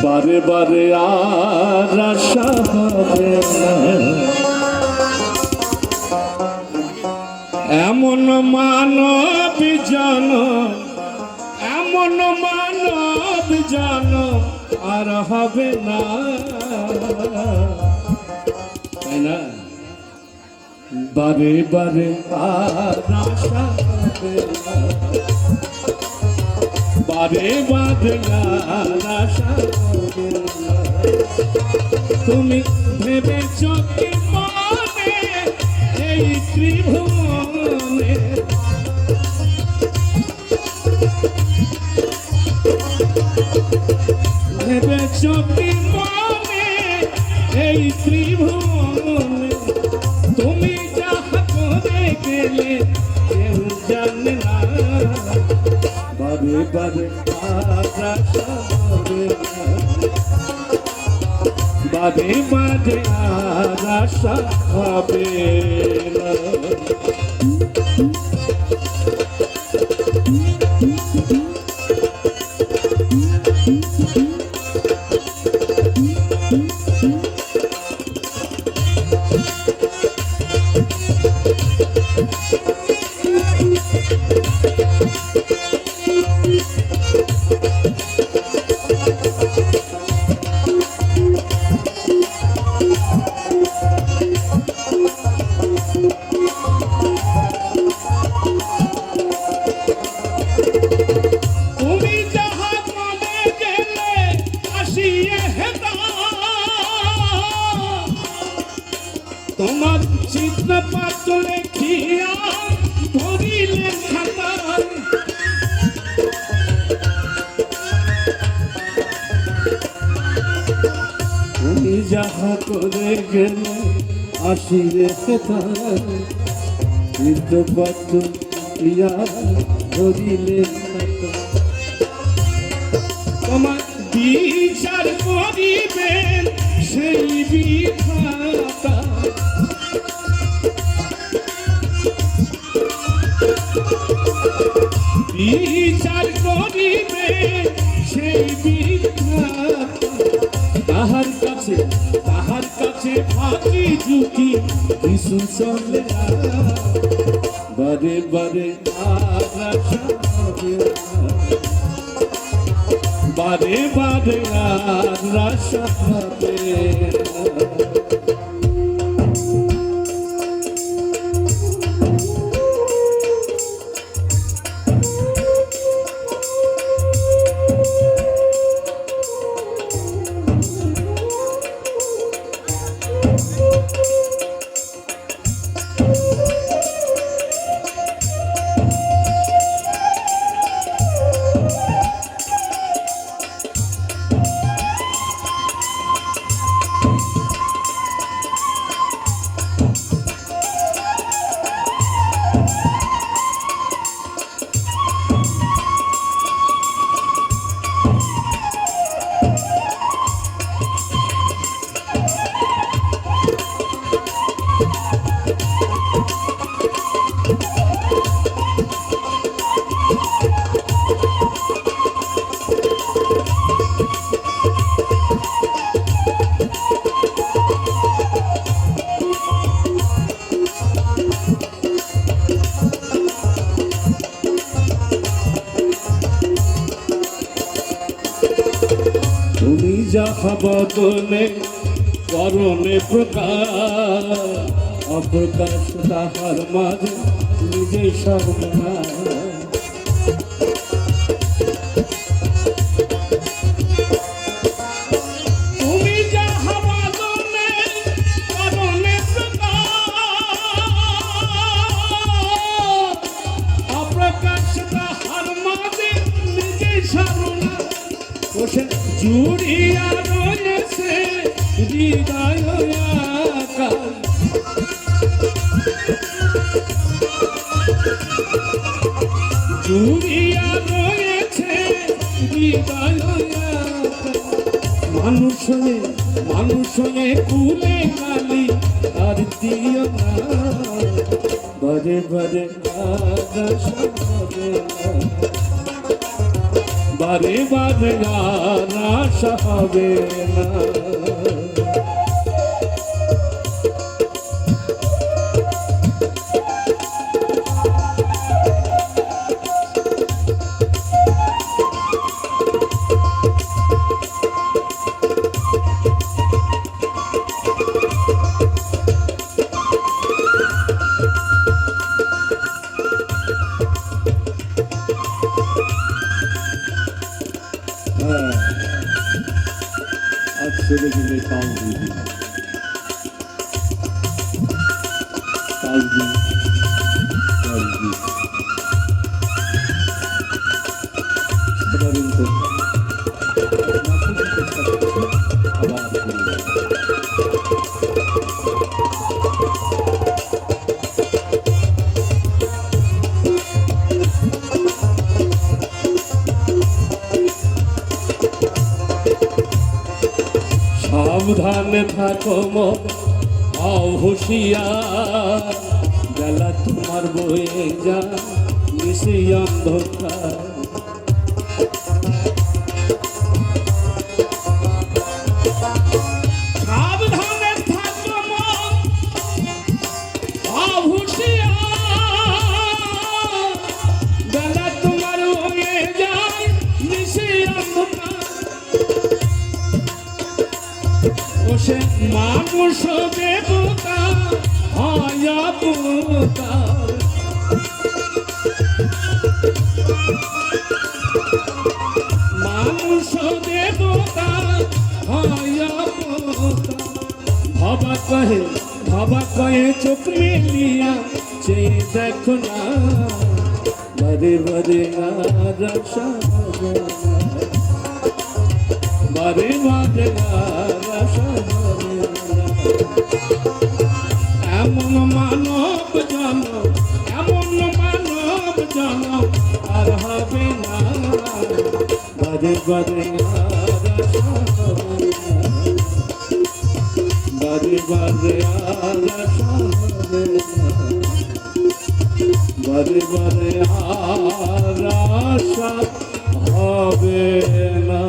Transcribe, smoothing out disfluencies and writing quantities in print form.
বারে বারে আর আশা হবে না। এমন মানব জন, এমন মানব জন আর হবে না, তাই না? বারে বারে আর আশা হবে না, বারে বারে আর আশা হবে না। তুমি ভেবেছ কি মনে এই ত্রিভুবনে, ভেবেছ কি মনে এই ত্রিভুবনে, তুমি যাহা করে গেলে কেউ জানে না। বারে বারে আর আশা হবে না, বারে বারে আর আশা হবে না। তোমার চিত্র পাত্র লেখিয়া ধরিলে খাতায়, তুমি যাহা করে গেলে আসিলে খাতায়, চিত্র পাত্র ইয়া ধরিলে খাতায়। তোমার বিচার করিবেন সেই বিধাতা, বিচার করিবে সেই বিধাতা। তাহার কাছে ফাঁকি ঝুঁকি কিছু চলে না, বারে বারে আর আশা হবে না, বারে বারে আর আশা হবে না। তুমি যাহা বদলে করণে প্রকাশ, অপ্রকাশ তাহার মাঝে নিজে সর্বনাশ। তুমি যাহা বদলে করণে প্রকাশ, অপ্রকাশ তাহার মাঝে নিজে সর্বনাশ। জুড়িয়া রয়েছে হৃদয় আকাশ, জুড়িয়া রয়েছে হৃদয় আকাশ। মানুষ হয়ে কুলে কালি আর দিও না, বারে বারে আর আশা হবে না, বারে বারে আর আশা হবে না। আজকে দেখি পাঁচ দিন সাধারণত সাবধানে থাকো মন হও হুঁশিয়ার, বেলা তোমার বয়ে যা নিশি অন্ধকার। সাবধানে থাকো মন হও হুঁশিয়ার, বেলা তোমার বয়ে যায় নিশি অন্ধকার। ওসে মানুষ দেবতা হয় অবতার, মানুষ দেবতা হয় অবতার। ভাবা কহে চোখ মেলিয়া চেয়ে দেখো না, বারে বারে আর আশা হবে না, বারে বারে আর আশা হবে না। এমন মানব জনম, এমন মানব জনম আর হবে না, বারে বারে আর আশা হবে না, বারে বারে আর আশা হবে না, বারে বারে আর আশা হবে না।